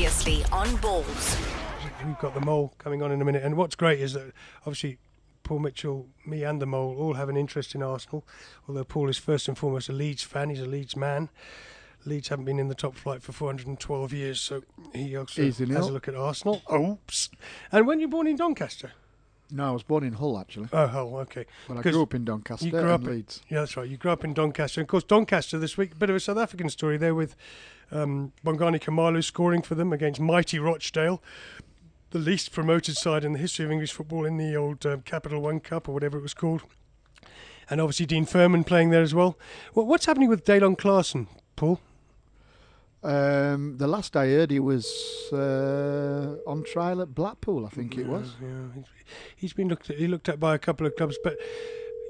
previously on Balls. We've got the Mole coming on in a minute, and what's great is that obviously Paul Mitchell, me and the Mole all have an interest in Arsenal, although Paul is first and foremost a Leeds fan. He's a Leeds man. Leeds haven't been in the top flight for 412 years, so he also has a look at Arsenal. Oops. And when you born in Doncaster? No, I was born in Hull, actually. Oh, Hull, okay. But I grew up in Doncaster and Leeds. Yeah, that's right. You grew up in Doncaster. And of course, Doncaster this week, a bit of a South African story there with Bongani Khumalo scoring for them against mighty Rochdale, the least promoted side in the history of English football in the old Capital One Cup or whatever it was called. And obviously Dean Furman playing there as well. What's happening with Daylon Clarkson, Paul? The last I heard, he was on trial at Blackpool, I think it was. Yeah, he's been looked at by a couple of clubs, but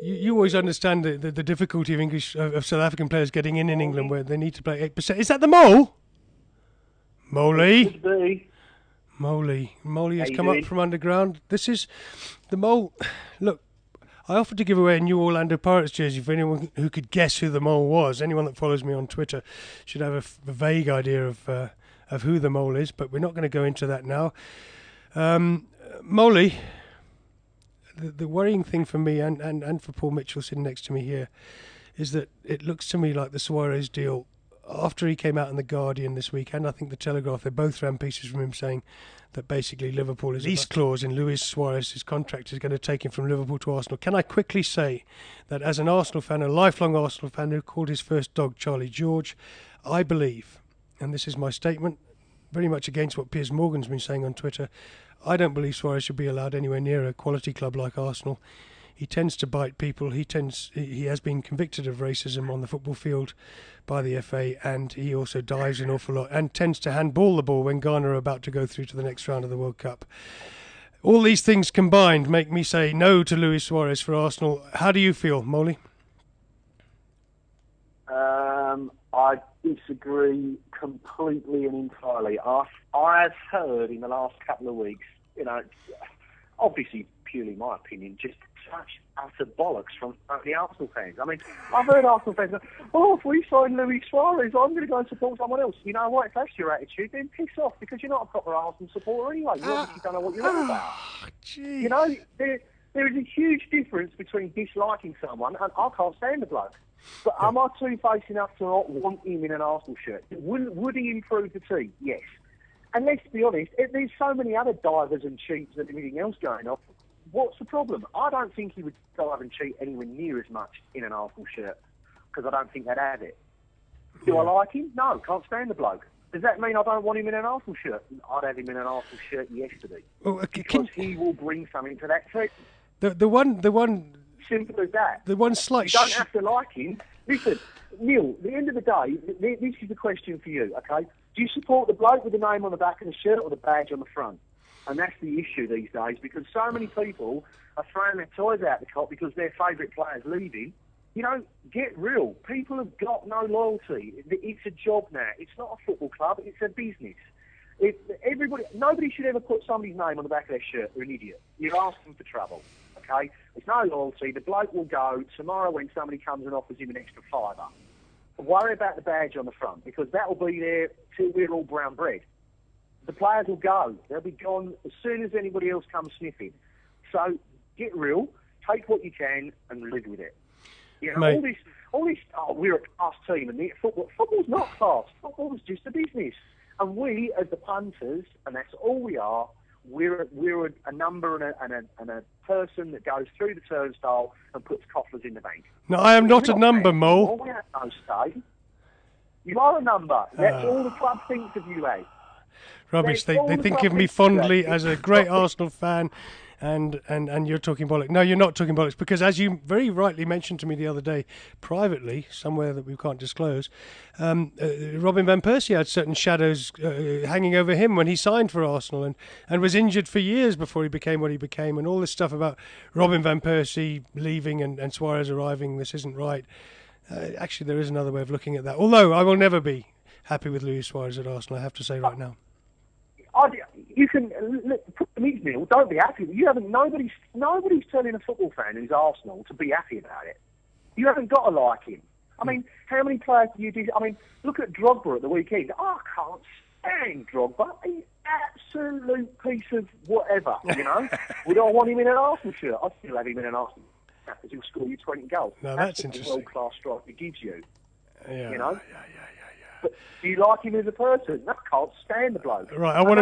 you always understand the difficulty of South African players getting in England where they need to play 8%. Is that the Mole? Could be. Moley has come up from underground. This is the Mole. Look, I offered to give away a new Orlando Pirates jersey for anyone who could guess who the Mole was. Anyone that follows me on Twitter should have a vague idea of who the Mole is, but we're not going to go into that now. Moley, the worrying thing for me and for Paul Mitchell sitting next to me here is that it looks to me like the Suarez deal, after he came out in The Guardian this week, and I think The Telegraph, they both ran pieces from him saying that basically Liverpool is lease clause in Luis Suarez's contract is going to take him from Liverpool to Arsenal. Can I quickly say that as an Arsenal fan, a lifelong Arsenal fan who called his first dog Charlie George, I believe, and this is my statement, very much against what Piers Morgan's been saying on Twitter, I don't believe Suarez should be allowed anywhere near a quality club like Arsenal. He tends to bite people. He has been convicted of racism on the football field by the FA, and he also dives an awful lot and tends to handball the ball when Ghana are about to go through to the next round of the World Cup. All these things combined make me say no to Luis Suarez for Arsenal. How do you feel, Molly? I disagree completely and entirely. I've heard in the last couple of weeks, obviously purely my opinion, just such utter bollocks from the Arsenal fans. I mean, I've heard Arsenal fans go, if we sign Luis Suarez, I'm going to go and support someone else. You know what? If that's your attitude, then piss off, because you're not a proper Arsenal supporter anyway. You obviously don't know what you're on about. Geez. There is a huge difference between disliking someone, and I can't stand the bloke. But am I two-faced enough to not want him in an Arsenal shirt? Would he improve the team? Yes. And let's be honest, there's so many other divers and cheats and everything else going on. What's the problem? I don't think he would dive and cheat anywhere near as much in an Arsenal shirt, because I don't think they'd have it. Do I like him? No, can't stand the bloke. Does that mean I don't want him in an Arsenal shirt? I'd have him in an Arsenal shirt yesterday. Because he will bring something to that team. The one simple as that. The one slight. You don't have to like him. Listen, Neal. At the end of the day, this is the question for you. Okay, do you support the bloke with the name on the back of the shirt or the badge on the front? And that's the issue these days, because so many people are throwing their toys out the cot because their favourite player's leaving. Get real. People have got no loyalty. It's a job now. It's not a football club. It's a business. Nobody should ever put somebody's name on the back of their shirt. They're an idiot. You're asking for trouble. Okay? There's no loyalty. The bloke will go tomorrow when somebody comes and offers him an extra £5. Worry about the badge on the front, because that will be there till we're all brown bread. The players will go. They'll be gone as soon as anybody else comes sniffing. So get real, take what you can, and live with it. All this. We're a class team, and football's not class. Football's just a business, and we, as the punters, and that's all we are. We're a number and a person that goes through the turnstile and puts coffers in the bank. No, I am not a number, Mo. We have no say. You are a number. That's all the club thinks of you as. Rubbish. They think of me fondly as a great Arsenal fan, and you're talking bollocks. No, you're not talking bollocks, because as you very rightly mentioned to me the other day, privately, somewhere that we can't disclose, Robin van Persie had certain shadows hanging over him when he signed for Arsenal and was injured for years before he became what he became, and all this stuff about Robin van Persie leaving and Suarez arriving, this isn't right. Actually, there is another way of looking at that, although I will never be happy with Luis Suarez at Arsenal, I have to say right now. You can put them in, Neal. Don't be happy. You haven't. Nobody's telling a football fan who's Arsenal to be happy about it. You haven't got to like him. I mean, how many players do you do? I mean, look at Drogba at the weekend. I can't And Drogba, he's absolute piece of whatever, you know. Would I want him in an Arsenal shirt? I'd still have him in an Arsenal shirt because he'll score you 20 goals. Now that's what interesting. a world-class striker gives you, Yeah, you know. yeah. But do you like him as a person? No, I can't stand the bloke. Right, I want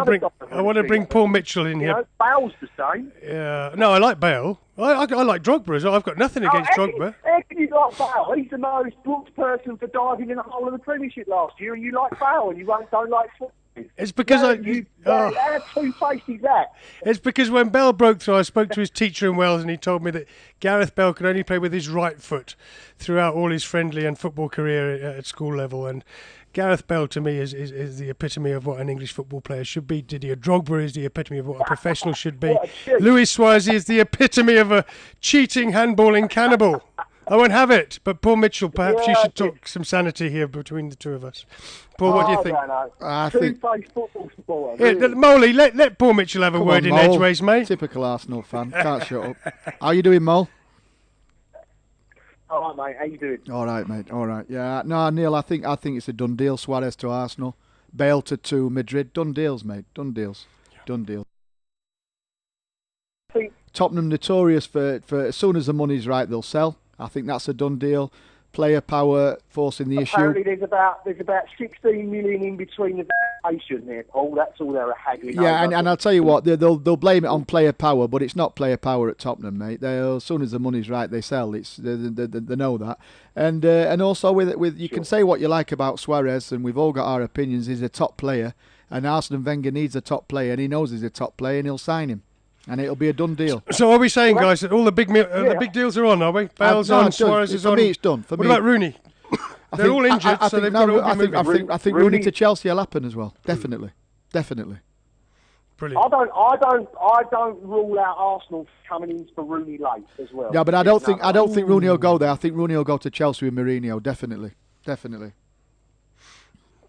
to bring Paul Mitchell in You here. know, Bale's the same. Yeah, no, I like Bale. I like Drogba as well. I've got nothing against Drogba. How can you like Bale? He's the most booked person for diving in the whole of the Premiership last year, and you like Bale, and you don't like football. It's because How two-faced is that? It's because when Bale broke through, I spoke to his teacher in Wales, and he told me that Gareth Bale could only play with his right foot throughout all his friendly and football career at school level. And Gareth Bale, to me, is the epitome of what an English football player should be. Didier Drogba is the epitome of what a professional should be. Luis Suarez is the epitome of a cheating, handballing cannibal. I won't have it. But Paul Mitchell, perhaps you should talk some sanity here between the two of us. Paul, what do you think? I think Two-faced football supporter. Yeah, Moley, let Paul Mitchell have a word in Mole. edgeways, mate. Typical Arsenal fan. Can't shut up. How you doing, Mole? All right, mate. How you doing? All right, mate. All right. Yeah. No, Neil, I think it's a done deal. Suarez to Arsenal, Bale to Madrid. Done deals, mate. Done deals. Done deals. Tottenham notorious for as soon as the money's right, they'll sell. I think that's a done deal. Player power forcing the Apparently issue. there's about 16 million in between the valuation there, Paul. That's all they're haggling Yeah, over. and I'll tell you what, they'll blame it on player power, but it's not player power at Tottenham, mate. As soon as the money's right, they sell. They know that, and also with you can say what you like about Suarez, and we've all got our opinions. He's a top player, and Arsene Wenger needs a top player, and he knows he's a top player, and he'll sign him. And it'll be a done deal. So are we saying, guys, that all the big deals are on, are we? Bale's on, Suarez is on. For me, it's done. What about Rooney? They're all injured, so they've got to all be moving. I think Rooney to Chelsea will happen as well. Definitely. Brilliant. I don't rule out Arsenal coming in for Rooney late as well. Yeah, but I don't think Rooney will go there. I think Rooney will go to Chelsea with Mourinho. Definitely.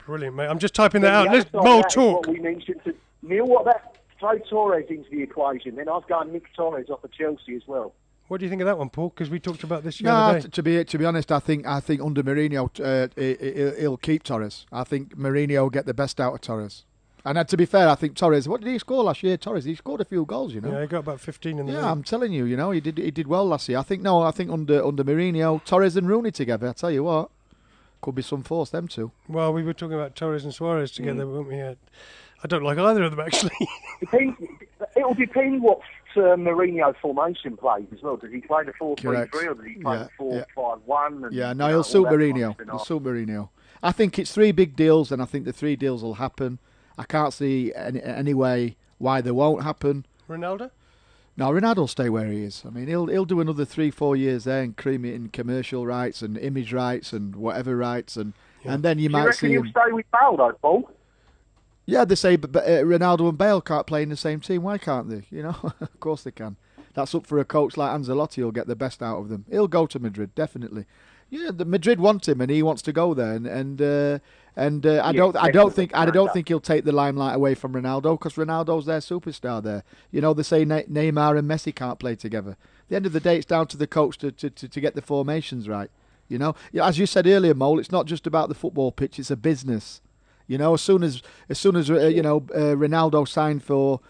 Brilliant, mate. I'm just typing that out. Let's talk. What we mentioned to Neal, what about throw Torres into the equation? Then I've got Nick Torres off of Chelsea as well. What do you think of that one, Paul? Because we talked about this the other day. To be honest, I think under Mourinho he'll keep Torres. I think Mourinho will get the best out of Torres. And to be fair, I think Torres. What did he score last year? Torres. He scored a few goals, you know. Yeah, he got about 15 in the league. I'm telling you, he did well last year. I think under Mourinho, Torres and Rooney together. I tell you what, could be some force them two. Well, we were talking about Torres and Suarez together, weren't we? I don't like either of them actually. It'll depend what Mourinho formation plays as well. Does he play the 4-3-3 or does he play the 4-5-1? Yeah, no, he'll suit Mourinho. He'll suit Mourinho. I think it's 3 big deals, and I think the 3 deals will happen. I can't see any way why they won't happen. Ronaldo? No, Ronaldo will stay where he is. I mean, he'll do another 3-4 years there and cream it in commercial rights and image rights and whatever rights, and then you might see him. He'll stay with Bale though, Paul? Yeah, they say but Ronaldo and Bale can't play in the same team. Why can't they? Of course they can. That's up for a coach like Ancelotti. He'll get the best out of them. He'll go to Madrid, definitely. Yeah, the Madrid want him, and he wants to go there. I don't think he'll take the limelight away from Ronaldo, because Ronaldo's their superstar there. They say Neymar and Messi can't play together. At the end of the day, it's down to the coach to get the formations right. As you said earlier, Mole, it's not just about the football pitch; it's a business. As soon as Ronaldo signed for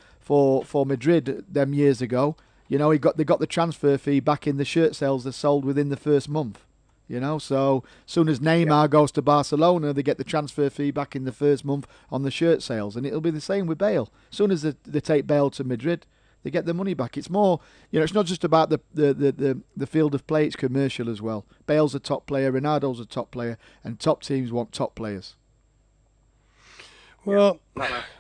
Madrid them years ago, they got the transfer fee back in the shirt sales they sold within the first month. So soon as Neymar goes to Barcelona, they get the transfer fee back in the first month on the shirt sales, and it'll be the same with Bale. Soon as they take Bale to Madrid, they get the money back. It's more, it's not just about the field of play; it's commercial as well. Bale's a top player, Ronaldo's a top player, and top teams want top players. Well,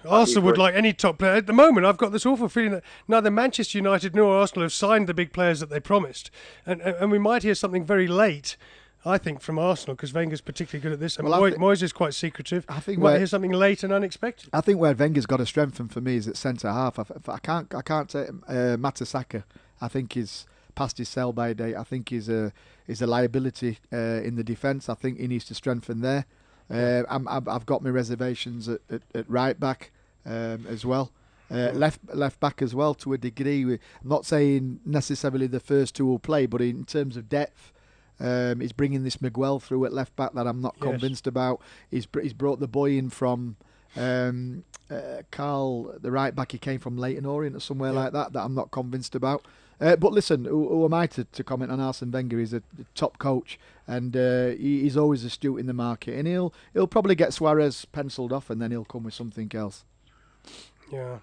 Arsenal would like any top player. At the moment, I've got this awful feeling that neither Manchester United nor Arsenal have signed the big players that they promised. And we might hear something very late, I think, from Arsenal, because Wenger's particularly good at this. And Moyes is quite secretive. I think we might hear something late and unexpected. I think where Wenger's got to strengthen for me is at centre-half. I can't take Mertesacker. I think he's past his sell-by date. I think he's a liability in the defence. I think he needs to strengthen there. I've got my reservations at right back as well. Left back as well to a degree. I'm not saying necessarily the first 2 will play, but in terms of depth, he's bringing this Miguel through at left back that I'm not convinced about. He's brought the boy in from Carl, the right back, he came from Leyton Orient or somewhere like that I'm not convinced about. But listen, who am I to comment on Arsene Wenger? He's a top coach, and he's always astute in the market, and he'll probably get Suarez penciled off, and then he'll come with something else. Yeah.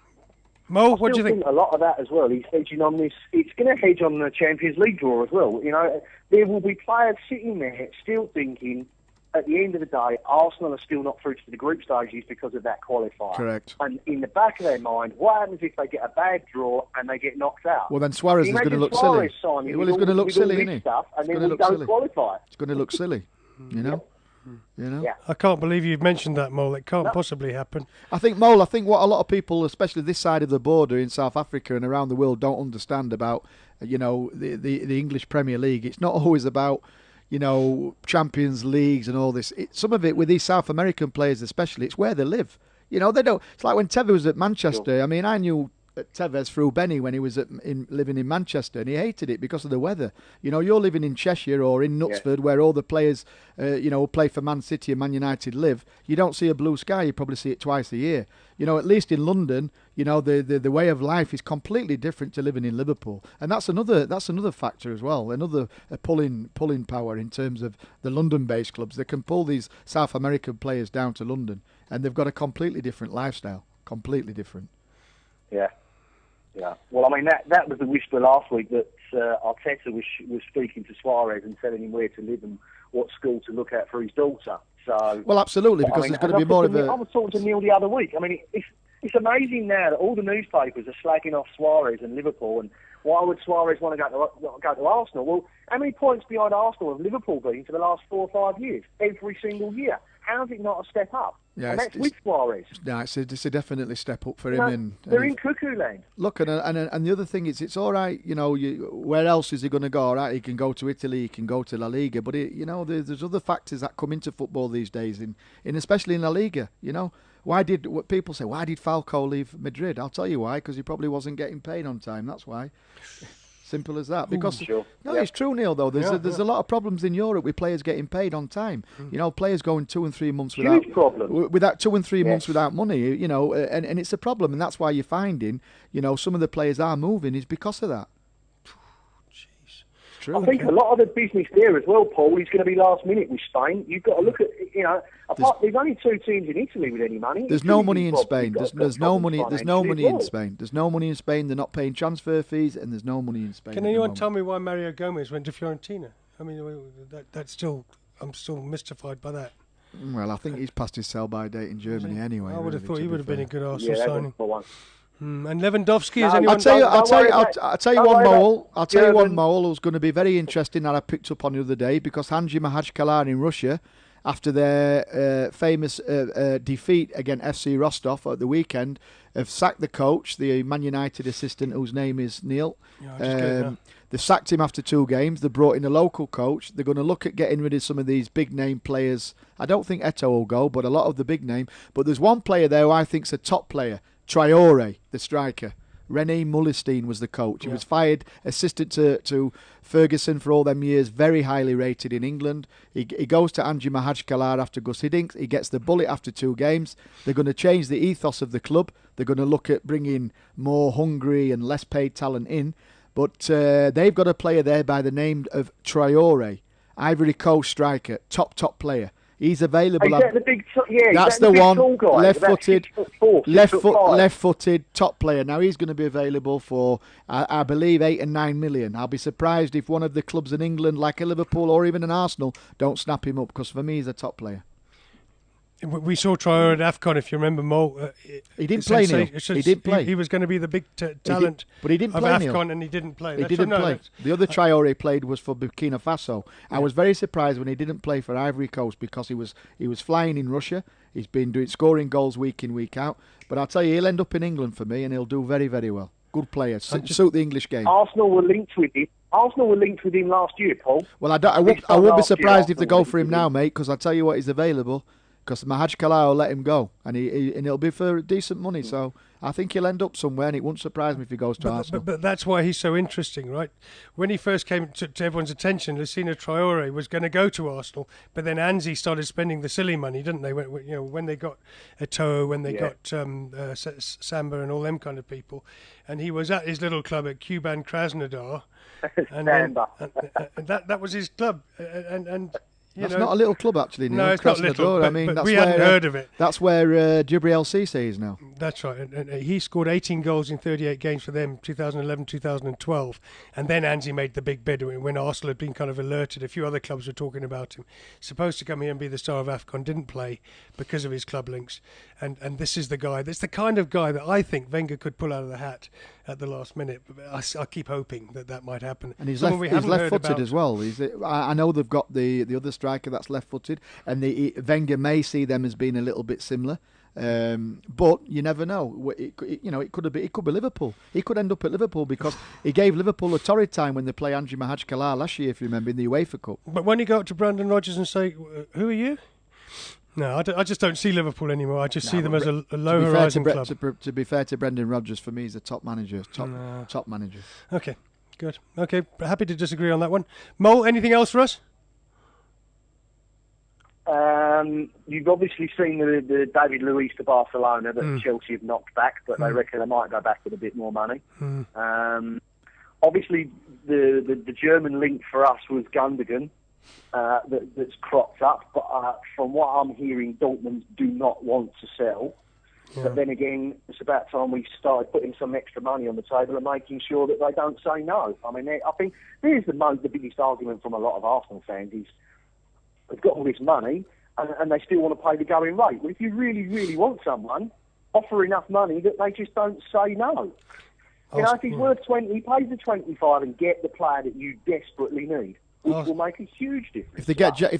Mo, what do you think? A lot of that as well. He's hedging on this. It's going to hedge on the Champions League draw as well. You know, there will be players sitting there still thinking, at the end of the day, Arsenal are still not through to the group stages because of that qualifier. Correct. And in the back of their mind, what happens if they get a bad draw and they get knocked out? Well, then Suarez is going to look silly. Well, he's going to look silly, isn't he? And then we don't qualify. It's going to look silly, you know? You know? Yeah. I can't believe you've mentioned that, Mole. It can't possibly happen. I think what a lot of people, especially this side of the border in South Africa and around the world, don't understand about, you know, the English Premier League. It's not always about, you know, Champions Leagues and all this. Some of it with these South American players especially, it's where they live. You know, they don't. It's like when Tevez was at Manchester. I mean, I knew Tevez through Benny when he was living in Manchester, and he hated it because of the weather. You know, you're living in Cheshire or in Knutsford, where all the players, you know, who play for Man City and Man United live. You don't see a blue sky. You probably see it twice a year. You know, at least in London, you know, the way of life is completely different to living in Liverpool, and that's another factor as well. Another pulling power in terms of the London-based clubs. They can pull these South American players down to London, and they've got a completely different lifestyle. Completely different. Yeah. Yeah. Well, I mean, that was the whisper last week that Arteta was speaking to Suarez and telling him where to live and what school to look at for his daughter. So, well, absolutely, because there's going to be more of a... I was talking to Neal the other week. I mean, it's amazing now that all the newspapers are slagging off Suarez and Liverpool, and why would Suarez want to go to Arsenal? Well, how many points behind Arsenal have Liverpool been for the last 4 or 5 years? Every single year. How is it not a step up? Yeah, and that's with Suarez. Yeah, it's a definitely step up for him. They're in cuckoo land. Look, and the other thing is, it's all right. You know, where else is he going to go? All right, he can go to Italy, he can go to La Liga, but you know, there's other factors that come into football these days, in especially in La Liga. You know, what people say? Why did Falco leave Madrid? I'll tell you why. Because he probably wasn't getting paid on time. That's why. Simple as that. Because it's true, Neil. Though there's a lot of problems in Europe with players getting paid on time. You know, players going 2 and 3 months without 2 and 3 months without money. You know, and it's a problem, and that's why you're finding, you know, some of the players are moving is because of that. I think a lot of the business there as well, Paul, is going to be last minute with Spain. You've got to look at, you know, there's only 2 teams in Italy with any money. There's no money in Spain. There's no money. There's no money in Spain. There's no money in Spain. They're not paying transfer fees, and there's no money in Spain. Can anyone tell me why Mario Gomez went to Fiorentina? I mean, I'm still mystified by that. Well, I think he's past his sell-by date in Germany anyway. I would have thought he would have been a good Arsenal signing. One. And Lewandowski, is anyone? I'll tell you one mole who's going to be very interesting that I picked up on the other day, because Hanji Mahachkala in Russia, after their famous defeat against FC Rostov at the weekend, have sacked the coach, the Man United assistant whose name is Neal. They've sacked him after 2 games. They brought in a local coach. They're going to look at getting rid of some of these big name players. I don't think Eto'o will go, but a lot of the big name. But there's one player there who I think's a top player. Traore, the striker. René Mullerstein was the coach. He was fired, assistant to Ferguson for all them years, very highly rated in England. He goes to Anji Mahachkala after Gus Hiddink. He gets the bullet after 2 games. They're going to change the ethos of the club. They're going to look at bringing more hungry and less paid talent in. But they've got a player there by the name of Traore, Ivory Coast striker, top player. He's available. Is that the big? That's the one. Left-footed, top player. Now he's going to be available for, I believe, 8 and 9 million. I'll be surprised if one of the clubs in England, like a Liverpool or even an Arsenal, don't snap him up, because for me, he's a top player. We saw Traore at AFCON, if you remember, Mo. He didn't play, Neil. He didn't play. He was going to be the big talent but he didn't of play, AFCON, Neil. and he didn't play. He didn't play. The other Traore played was for Burkina Faso. I was very surprised when he didn't play for Ivory Coast, because he was flying in Russia. He's been scoring goals week in, week out. But I'll tell you, he'll end up in England for me, and he'll do very, very well. Good player. Suit the English game. Arsenal were linked with him last year, Paul. Well, I won't be surprised if they go for him now, mate, because I'll tell you what, he's available. because Mahaj Kala will let him go, and it'll be for decent money. So I think he'll end up somewhere, and it wouldn't surprise me if he goes to Arsenal. But that's why he's so interesting, right? When he first came to everyone's attention, Lucina Traore was going to go to Arsenal, but then Anzi started spending the silly money, didn't they? When they got Eto'o, when they got Samba and all them kind of people, and he was at his little club at Kuban Krasnodar, and that was his club, and. That's not a little club, actually, Neal. No, it's not little. But, that's we hadn't heard of it. That's where Djibril Cissé is now. That's right. And he scored 18 goals in 38 games for them, 2011, 2012. And then Anzi made the big bid when Arsenal had been kind of alerted. A few other clubs were talking about him. Supposed to come here and be the star of AFCON, didn't play because of his club links. And this is the guy. That's the kind of guy that I think Wenger could pull out of the hat at the last minute. I keep hoping that might happen. And he's left-footed as well. I know they've got the other striker that's left-footed, and Wenger may see them as being a little bit similar. But you never know. It could be Liverpool. He could end up at Liverpool because he gave Liverpool a torrid time when they play Andrew Mahaj Kala last year, if you remember, in the UEFA Cup. But when you go up to Brandon Rodgers and say, "Who are you?" No, I just don't see Liverpool anymore. I just see them as a low horizon club. To be fair to Brendan Rodgers, for me, he's a top manager. Top manager. Okay, good. Okay, happy to disagree on that one. Mole, anything else for us? You've obviously seen the David Luiz to Barcelona that Chelsea have knocked back, but they reckon they might go back with a bit more money. Obviously, the German link for us was Gundogan. That's cropped up, but from what I'm hearing, Dortmund do not want to sell. Yeah. But then again, it's about time we started putting some extra money on the table and making sure that they don't say no. I mean, I think here's the biggest argument from a lot of Arsenal fans is they've got all this money and they still want to pay the going rate. Well, if you really, really want someone, offer enough money that they just don't say no. If he's worth 20, pay the 25 and get the player that you desperately need. Which will make a huge difference. If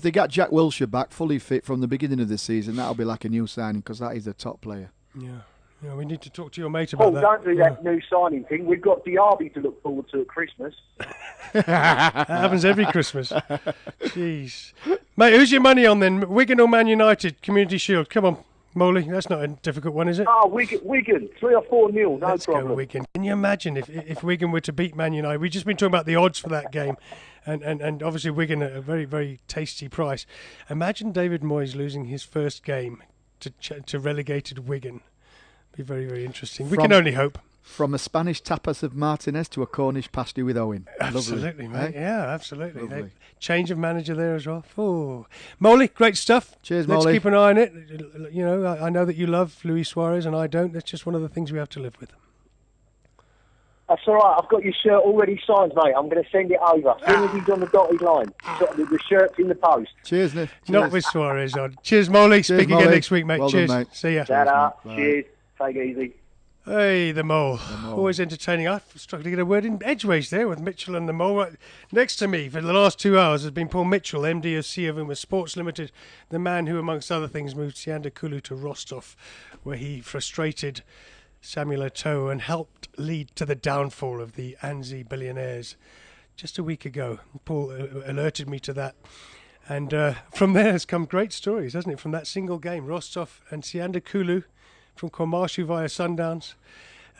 they get Jack Wilshere back fully fit from the beginning of the season, that'll be like a new signing because that is a top player. Yeah, we need to talk to your mate about that. Don't do that new signing thing. We've got Diaby to look forward to at Christmas. That happens every Christmas. Jeez. Mate, who's your money on then? Wigan or Man United? Community Shield. Come on, Moley. That's not a difficult one, is it? Oh, Wigan. 3 or 4 nil, no Let's problem. Go Wigan. Can you imagine if Wigan were to beat Man United? We've just been talking about the odds for that game. And obviously Wigan at a very, very tasty price. Imagine David Moyes losing his first game to relegated Wigan. Be very, very interesting. We can only hope. From a Spanish tapas of Martinez to a Cornish pasty with Owen. Absolutely, lovely, mate. Yeah, absolutely. Lovely. Change of manager there as well. Oh. Moley, great stuff. Cheers, Let's Moley. keep an eye on it. You know, I know that you love Luis Suarez and I don't. That's just one of the things we have to live with. That's all right. I've got your shirt already signed, mate. I'm going to send it over. As soon as he's on the dotted line. The shirt's in the post. Cheers, Nick. Not with Suarez on. Cheers, Moley. Speak again next week, mate. Well Cheers. done, mate. See ya. Ta-da. Cheers. Take it easy. Hey, the mole. Always entertaining. I've struggled to get a word in edgeways there with Mitchell and the mole. Right next to me for the last 2 hours has been Paul Mitchell, MD of Siavuma Sports Limited, the man who, amongst other things, moved Sianda Kulu to Rostov, where he frustrated Samuel Eto'o and helped lead to the downfall of the Anzi billionaires just a week ago. Paul alerted me to that. And from there has come great stories, hasn't it? From that single game, Rostov and Sianda Kulu from Kwamashu via Sundowns,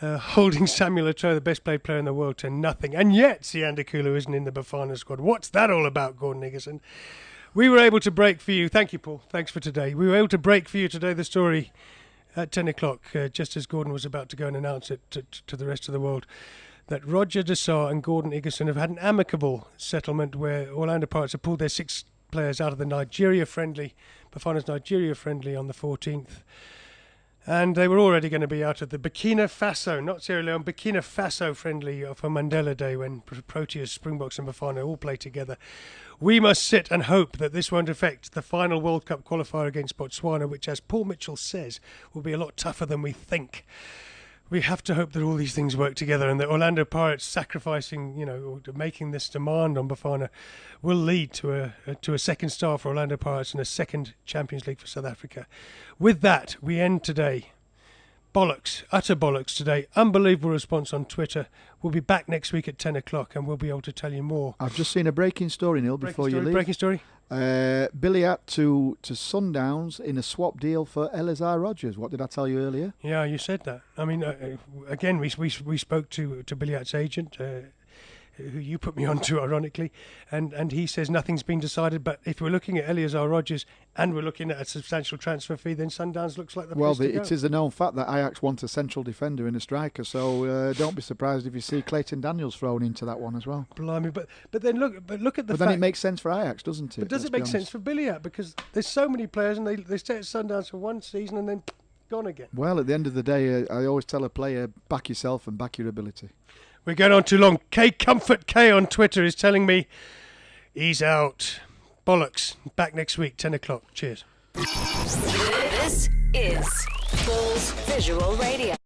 holding Samuel Eto'o, the best played player in the world, to nothing. And yet Sianda Kulu isn't in the Bafana squad. What's that all about, Gordon Iggerson? We were able to break for you. Thank you, Paul. Thanks for today. We were able to break for you today the story at 10 o'clock, just as Gordon was about to go and announce it to the rest of the world, that Roger Dessart and Gordon Iggerson have had an amicable settlement where Orlando Pirates have pulled their 6 players out of the Bafana's Nigeria friendly on the 14th. And they were already going to be out of the Burkina Faso, not Sierra Leone, Burkina Faso friendly for Mandela Day when Proteas, Springboks and Bafana all play together. We must sit and hope that this won't affect the final World Cup qualifier against Botswana, which, as Paul Mitchell says, will be a lot tougher than we think. We have to hope that all these things work together and that Orlando Pirates sacrificing, or making this demand on Bafana will lead to a second star for Orlando Pirates and a second Champions League for South Africa. With that, we end today. Bollockz, utter bollocks today. Unbelievable response on Twitter. We'll be back next week at 10 o'clock and we'll be able to tell you more. I've just seen a breaking story, Neal, before you leave. Breaking story? Billiat to Sundowns in a swap deal for Elazar Rogers. What did I tell you earlier? Yeah, you said that. I mean, again, we spoke to Billiat's agent, who you put me on to, ironically, and he says nothing's been decided. But if we're looking at Elazar Rogers and we're looking at a substantial transfer fee, then Sundowns looks like the place to go. It is a known fact that Ajax want a central defender and a striker, so don't be surprised if you see Clayton Daniels thrown into that one as well. Blimey, but then look at the But then it makes sense for Ajax, doesn't it? But does it make sense for Billiat? Because there's so many players and they stay at Sundowns for one season and then gone again. Well, at the end of the day, I always tell a player, back yourself and back your ability. We're going on too long. Comfort K on Twitter is telling me he's out. Bollockz, back next week, 10 o'clock. Cheers. This is Bulls Visual Radio.